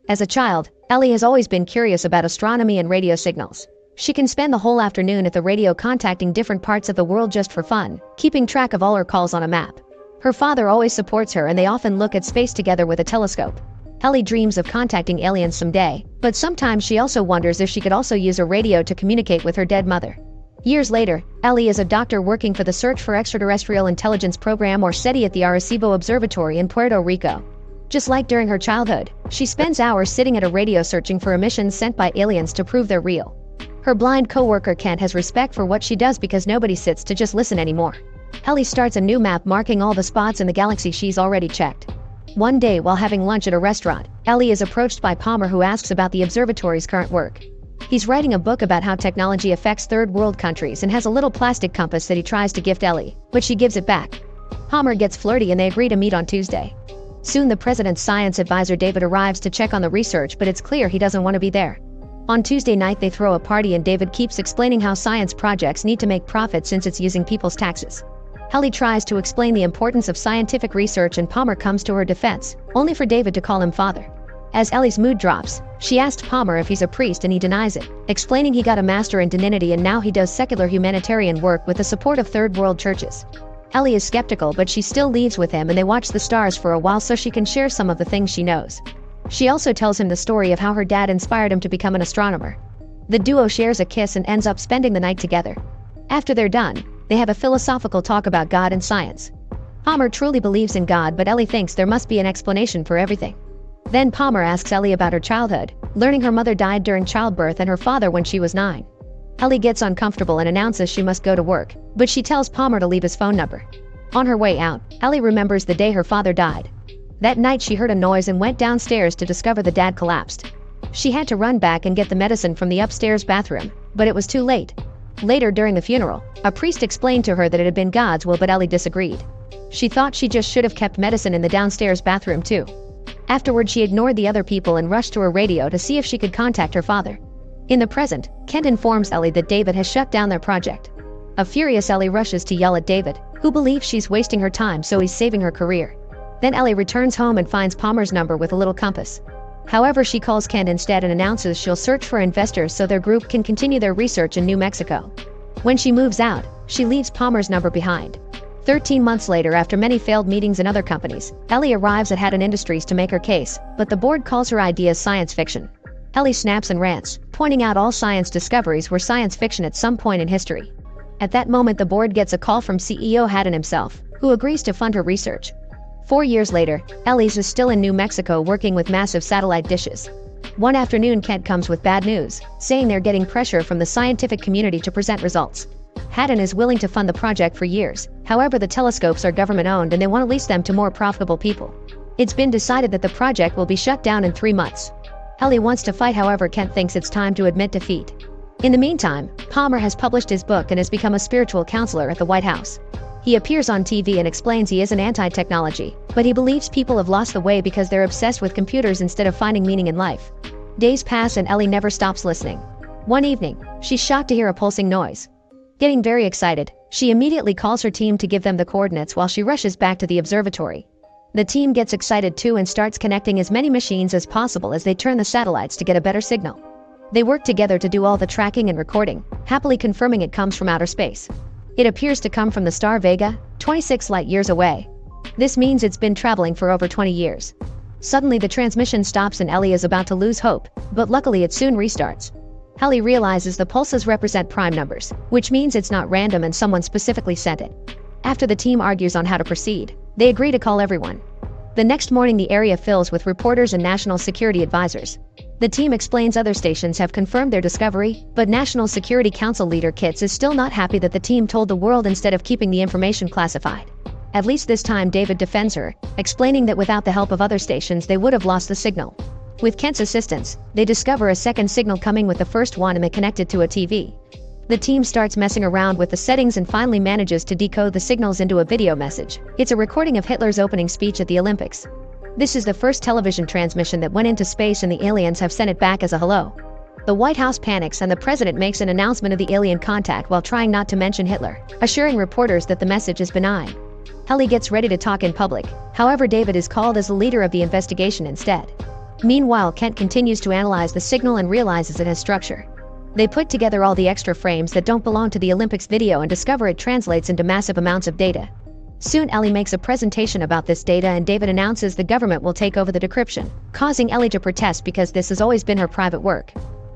As a child, Ellie has always been curious about astronomy and radio signals. She can spend the whole afternoon at the radio contacting different parts of the world just for fun, keeping track of all her calls on a map. Her father always supports her and they often look at space together with a telescope. Ellie dreams of contacting aliens someday, but sometimes she also wonders if she could also use a radio to communicate with her dead mother. Years later, Ellie is a doctor working for the Search for Extraterrestrial Intelligence program or SETI at the Arecibo Observatory in Puerto Rico. Just like during her childhood, she spends hours sitting at a radio searching for emissions sent by aliens to prove they're real. Her blind co-worker Kent has respect for what she does because nobody sits to just listen anymore. Ellie starts a new map marking all the spots in the galaxy she's already checked. One day while having lunch at a restaurant, Ellie is approached by Palmer who asks about the observatory's current work. He's writing a book about how technology affects third world countries and has a little plastic compass that he tries to gift Ellie, but she gives it back. Palmer gets flirty and they agree to meet on Tuesday. Soon the president's science advisor David arrives to check on the research, but it's clear he doesn't want to be there. On Tuesday night they throw a party and David keeps explaining how science projects need to make profit since it's using people's taxes. Ellie tries to explain the importance of scientific research and Palmer comes to her defense, only for David to call him father. As Ellie's mood drops, she asks Palmer if he's a priest and he denies it, explaining he got a master in divinity and now he does secular humanitarian work with the support of third world churches. Ellie is skeptical but she still leaves with him and they watch the stars for a while so she can share some of the things she knows. She also tells him the story of how her dad inspired him to become an astronomer. The duo shares a kiss and ends up spending the night together. After they're done, they have a philosophical talk about God and science. Palmer truly believes in God but Ellie thinks there must be an explanation for everything. Then Palmer asks Ellie about her childhood, learning her mother died during childbirth and her father when she was 9. Ellie gets uncomfortable and announces she must go to work, but she tells Palmer to leave his phone number. On her way out, Ellie remembers the day her father died. That night she heard a noise and went downstairs to discover the dad collapsed. She had to run back and get the medicine from the upstairs bathroom, but it was too late. Later during the funeral, a priest explained to her that it had been God's will but Ellie disagreed. She thought she just should have kept medicine in the downstairs bathroom too. Afterward she ignored the other people and rushed to her radio to see if she could contact her father. In the present, Kent informs Ellie that David has shut down their project. A furious Ellie rushes to yell at David, who believes she's wasting her time so he's saving her career. Then Ellie returns home and finds Palmer's number with a little compass. However, she calls Kent instead and announces she'll search for investors so their group can continue their research in New Mexico. When she moves out, she leaves Palmer's number behind. 13 months later, after many failed meetings in other companies, Ellie arrives at Haddon Industries to make her case, but the board calls her ideas science fiction. Ellie snaps and rants, pointing out all science discoveries were science fiction at some point in history. At that moment the board gets a call from CEO Haddon himself, who agrees to fund her research. 4 years later, Ellie's is still in New Mexico working with massive satellite dishes. One afternoon Kent comes with bad news, saying they're getting pressure from the scientific community to present results. Haddon is willing to fund the project for years, however the telescopes are government-owned and they want to lease them to more profitable people. It's been decided that the project will be shut down in 3 months. Ellie wants to fight, however Kent thinks it's time to admit defeat. In the meantime, Palmer has published his book and has become a spiritual counselor at the White House. He appears on TV and explains he isn't anti-technology, but he believes people have lost the way because they're obsessed with computers instead of finding meaning in life. Days pass and Ellie never stops listening. One evening, she's shocked to hear a pulsing noise. Getting very excited, she immediately calls her team to give them the coordinates while she rushes back to the observatory. The team gets excited too and starts connecting as many machines as possible as they turn the satellites to get a better signal. They work together to do all the tracking and recording, happily confirming it comes from outer space. It appears to come from the star Vega, 26 light-years away. This means it's been traveling for over 20 years. Suddenly the transmission stops and Ellie is about to lose hope, but luckily it soon restarts. Ellie realizes the pulses represent prime numbers, which means it's not random and someone specifically sent it. After the team argues on how to proceed, they agree to call everyone. The next morning the area fills with reporters and national security advisors. The team explains other stations have confirmed their discovery, but National Security Council leader Kitts is still not happy that the team told the world instead of keeping the information classified. At least this time David defends her, explaining that without the help of other stations they would have lost the signal. With Kent's assistance, they discover a second signal coming with the first one and they connect it to a TV. The team starts messing around with the settings and finally manages to decode the signals into a video message. It's a recording of Hitler's opening speech at the Olympics. This is the first television transmission that went into space and the aliens have sent it back as a hello. The White House panics and the president makes an announcement of the alien contact while trying not to mention Hitler, assuring reporters that the message is benign. Ellie gets ready to talk in public, however David is called as the leader of the investigation instead. Meanwhile, Kent continues to analyze the signal and realizes it has structure. They put together all the extra frames that don't belong to the Olympics video and discover it translates into massive amounts of data. Soon Ellie makes a presentation about this data and David announces the government will take over the decryption, causing Ellie to protest because this has always been her private work.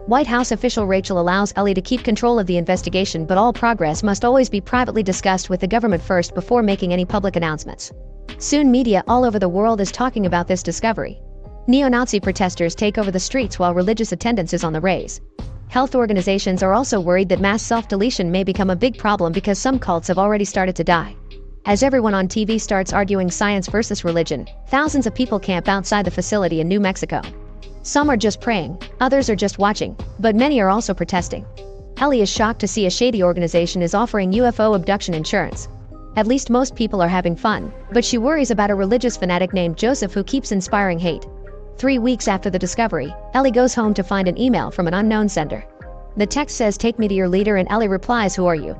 White House official Rachel allows Ellie to keep control of the investigation, but all progress must always be privately discussed with the government first before making any public announcements. Soon media all over the world is talking about this discovery. Neo-Nazi protesters take over the streets while religious attendance is on the rise. Health organizations are also worried that mass self-deletion may become a big problem because some cults have already started to die. As everyone on TV starts arguing science versus religion, thousands of people camp outside the facility in New Mexico. Some are just praying, others are just watching, but many are also protesting. Ellie is shocked to see a shady organization is offering UFO abduction insurance. At least most people are having fun, but she worries about a religious fanatic named Joseph who keeps inspiring hate. 3 weeks after the discovery, Ellie goes home to find an email from an unknown sender. The text says, "Take me to your leader," and Ellie replies, "Who are you?"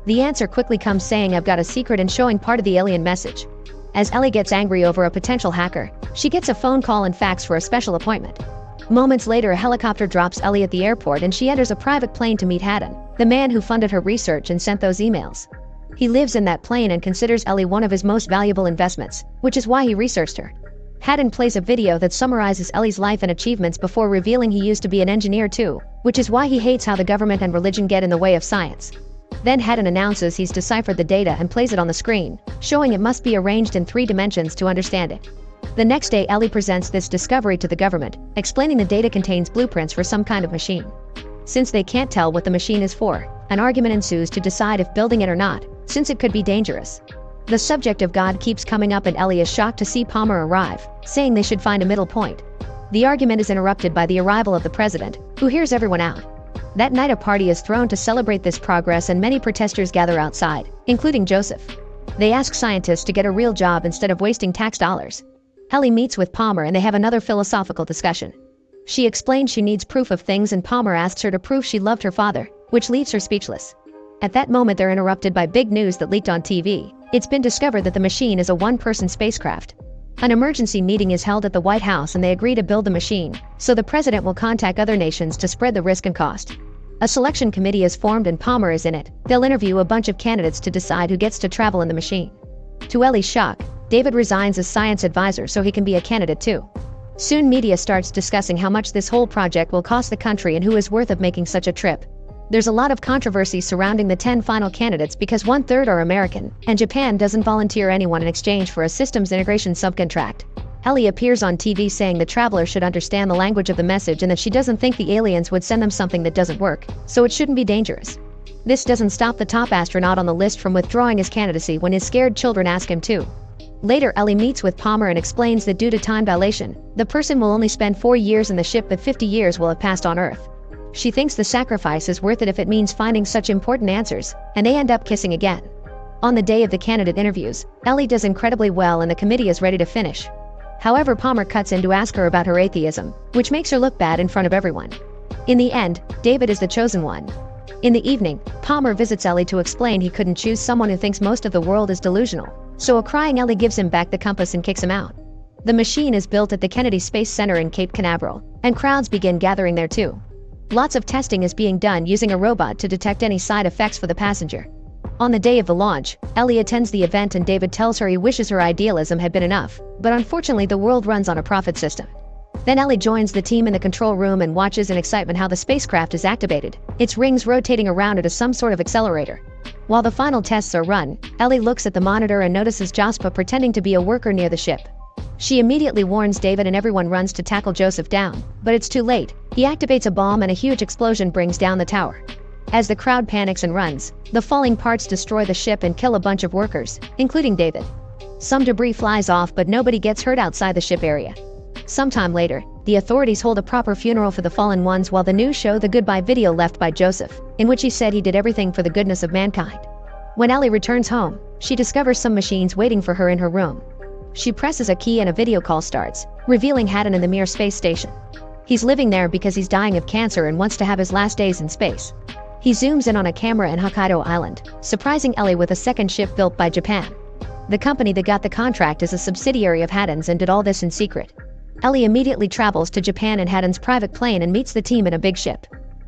The answer quickly comes saying, "I've got a secret," and showing part of the alien message. As Ellie gets angry over a potential hacker, she gets a phone call and fax for a special appointment. Moments later, a helicopter drops Ellie at the airport and she enters a private plane to meet Haddon, the man who funded her research and sent those emails. He lives in that plane and considers Ellie one of his most valuable investments, which is why he researched her. Haddon plays a video that summarizes Ellie's life and achievements before revealing he used to be an engineer too, which is why he hates how the government and religion get in the way of science. Then Haddon announces he's deciphered the data and plays it on the screen, showing it must be arranged in 3 dimensions to understand it. The next day, Ellie presents this discovery to the government, explaining the data contains blueprints for some kind of machine. Since they can't tell what the machine is for, an argument ensues to decide if building it or not, since it could be dangerous. The subject of God keeps coming up and Ellie is shocked to see Palmer arrive, saying they should find a middle point. The argument is interrupted by the arrival of the president, who hears everyone out. That night a party is thrown to celebrate this progress and many protesters gather outside, including Joseph. They ask scientists to get a real job instead of wasting tax dollars. Ellie meets with Palmer and they have another philosophical discussion. She explains she needs proof of things and Palmer asks her to prove she loved her father, which leaves her speechless. At that moment they're interrupted by big news that leaked on TV. It's been discovered that the machine is a one-person spacecraft. An emergency meeting is held at the White House and they agree to build the machine, so the president will contact other nations to spread the risk and cost. A selection committee is formed and Palmer is in it. They'll interview a bunch of candidates to decide who gets to travel in the machine. To Ellie's shock, David resigns as science advisor so he can be a candidate too. Soon media starts discussing how much this whole project will cost the country and who is worth of making such a trip. There's a lot of controversy surrounding the 10 final candidates because 1/3 are American, and Japan doesn't volunteer anyone in exchange for a systems integration subcontract. Ellie appears on TV saying the traveler should understand the language of the message and that she doesn't think the aliens would send them something that doesn't work, so it shouldn't be dangerous. This doesn't stop the top astronaut on the list from withdrawing his candidacy when his scared children ask him to. Later, Ellie meets with Palmer and explains that due to time dilation, the person will only spend 4 years in the ship but 50 years will have passed on Earth. She thinks the sacrifice is worth it if it means finding such important answers, and they end up kissing again. On the day of the candidate interviews, Ellie does incredibly well and the committee is ready to finish. However, Palmer cuts in to ask her about her atheism, which makes her look bad in front of everyone. In the end, David is the chosen one. In the evening, Palmer visits Ellie to explain he couldn't choose someone who thinks most of the world is delusional, so a crying Ellie gives him back the compass and kicks him out. The machine is built at the Kennedy Space Center in Cape Canaveral, and crowds begin gathering there too. Lots of testing is being done using a robot to detect any side effects for the passenger. On the day of the launch, Ellie attends the event and David tells her he wishes her idealism had been enough, but unfortunately the world runs on a profit system. Then Ellie joins the team in the control room and watches in excitement how the spacecraft is activated, its rings rotating around it as some sort of accelerator. While the final tests are run, Ellie looks at the monitor and notices Jospa pretending to be a worker near the ship. She immediately warns David and everyone runs to tackle Joseph down, but it's too late. He activates a bomb and a huge explosion brings down the tower. As the crowd panics and runs, the falling parts destroy the ship and kill a bunch of workers, including David. Some debris flies off but nobody gets hurt outside the ship area. Sometime later, the authorities hold a proper funeral for the fallen ones while the news show the goodbye video left by Joseph, in which he said he did everything for the goodness of mankind. When Ellie returns home, she discovers some machines waiting for her in her room. She presses a key and a video call starts, revealing Haddon in the Mir space station. He's living there because he's dying of cancer and wants to have his last days in space. He zooms in on a camera in Hokkaido Island, surprising Ellie with a second ship built by Japan. The company that got the contract is a subsidiary of Haddon's and did all this in secret. Ellie immediately travels to Japan in Haddon's private plane and meets the team in a big ship.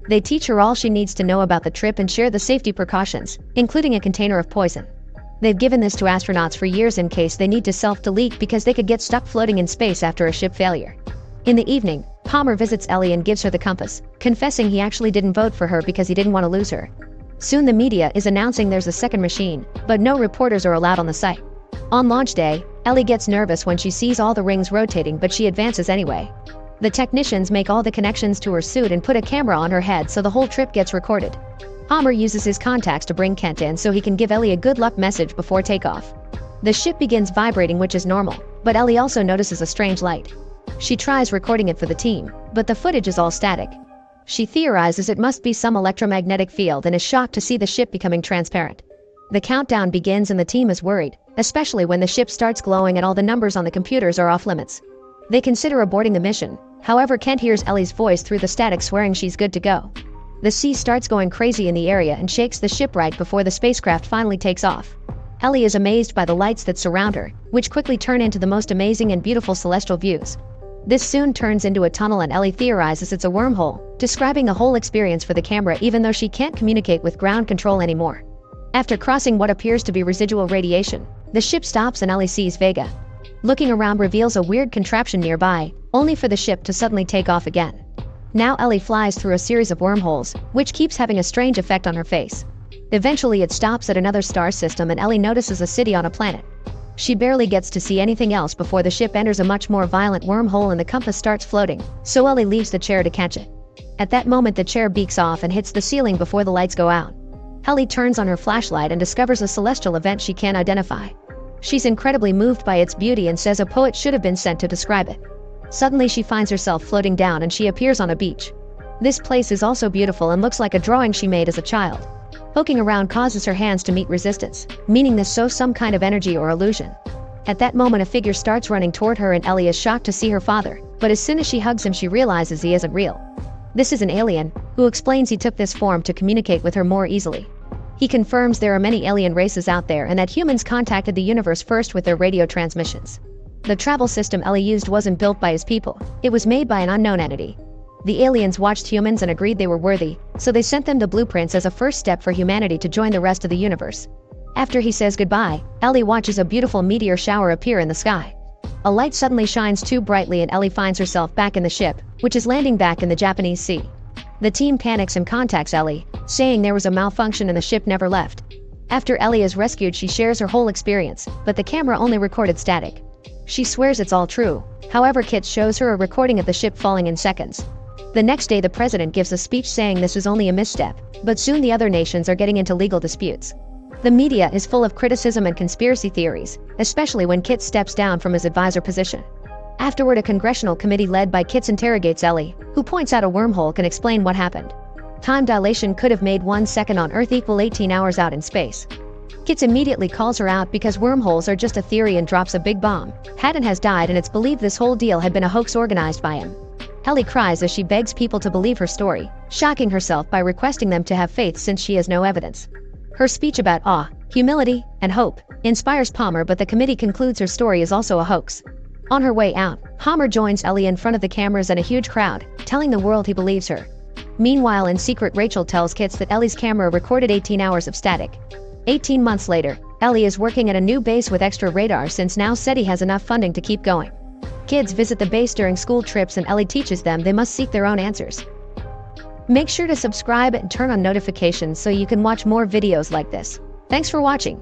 They teach her all she needs to know about the trip and share the safety precautions, including a container of poison. They've given this to astronauts for years in case they need to self-delete because they could get stuck floating in space after a ship failure. In the evening, Palmer visits Ellie and gives her the compass, confessing he actually didn't vote for her because he didn't want to lose her. Soon the media is announcing there's a second machine, but no reporters are allowed on the site. On launch day, Ellie gets nervous when she sees all the rings rotating, but she advances anyway. The technicians make all the connections to her suit and put a camera on her head so the whole trip gets recorded. Palmer uses his contacts to bring Kent in so he can give Ellie a good luck message before takeoff. The ship begins vibrating, which is normal, but Ellie also notices a strange light. She tries recording it for the team, but the footage is all static. She theorizes it must be some electromagnetic field and is shocked to see the ship becoming transparent. The countdown begins and the team is worried, especially when the ship starts glowing and all the numbers on the computers are off limits. They consider aborting the mission. However, Kent hears Ellie's voice through the static swearing she's good to go. The sea starts going crazy in the area and shakes the ship right before the spacecraft finally takes off. Ellie is amazed by the lights that surround her, which quickly turn into the most amazing and beautiful celestial views. This soon turns into a tunnel and Ellie theorizes it's a wormhole, describing the whole experience for the camera even though she can't communicate with ground control anymore. After crossing what appears to be residual radiation, the ship stops and Ellie sees Vega. Looking around reveals a weird contraption nearby, only for the ship to suddenly take off again. Now Ellie flies through a series of wormholes, which keeps having a strange effect on her face. Eventually it stops at another star system and Ellie notices a city on a planet. She barely gets to see anything else before the ship enters a much more violent wormhole and the compass starts floating, so Ellie leaves the chair to catch it. At that moment the chair beaks off and hits the ceiling before the lights go out. Ellie turns on her flashlight and discovers a celestial event she can't identify. She's incredibly moved by its beauty and says a poet should have been sent to describe it. Suddenly she finds herself floating down and she appears on a beach. This place is also beautiful and looks like a drawing she made as a child. Poking around causes her hands to meet resistance, meaning this shows some kind of energy or illusion. At that moment a figure starts running toward her and Ellie is shocked to see her father, but as soon as she hugs him she realizes he isn't real. This is an alien, who explains he took this form to communicate with her more easily. He confirms there are many alien races out there and that humans contacted the universe first with their radio transmissions. The travel system Ellie used wasn't built by his people, it was made by an unknown entity. The aliens watched humans and agreed they were worthy, so they sent them the blueprints as a first step for humanity to join the rest of the universe. After he says goodbye, Ellie watches a beautiful meteor shower appear in the sky. A light suddenly shines too brightly and Ellie finds herself back in the ship, which is landing back in the Japanese sea. The team panics and contacts Ellie, saying there was a malfunction and the ship never left. After Ellie is rescued she shares her whole experience, but the camera only recorded static. She swears it's all true, however Kit shows her a recording of the ship falling in seconds. The next day the president gives a speech saying this was only a misstep, but soon the other nations are getting into legal disputes. The media is full of criticism and conspiracy theories, especially when Kit steps down from his advisor position. Afterward a congressional committee led by Kit interrogates Ellie, who points out a wormhole can explain what happened. Time dilation could have made 1 second on Earth equal 18 hours out in space. Kit immediately calls her out because wormholes are just a theory and drops a big bomb. Haddon has died and it's believed this whole deal had been a hoax organized by him. Ellie cries as she begs people to believe her story, shocking herself by requesting them to have faith since she has no evidence. Her speech about awe, humility, and hope inspires Palmer, but the committee concludes her story is also a hoax. On her way out, Palmer joins Ellie in front of the cameras and a huge crowd, telling the world he believes her. Meanwhile in secret Rachel tells Kit that Ellie's camera recorded 18 hours of static. 18 months later, Ellie is working at a new base with extra radar since now SETI has enough funding to keep going. Kids visit the base during school trips and Ellie teaches them they must seek their own answers. Make sure to subscribe and turn on notifications so you can watch more videos like this. Thanks for watching.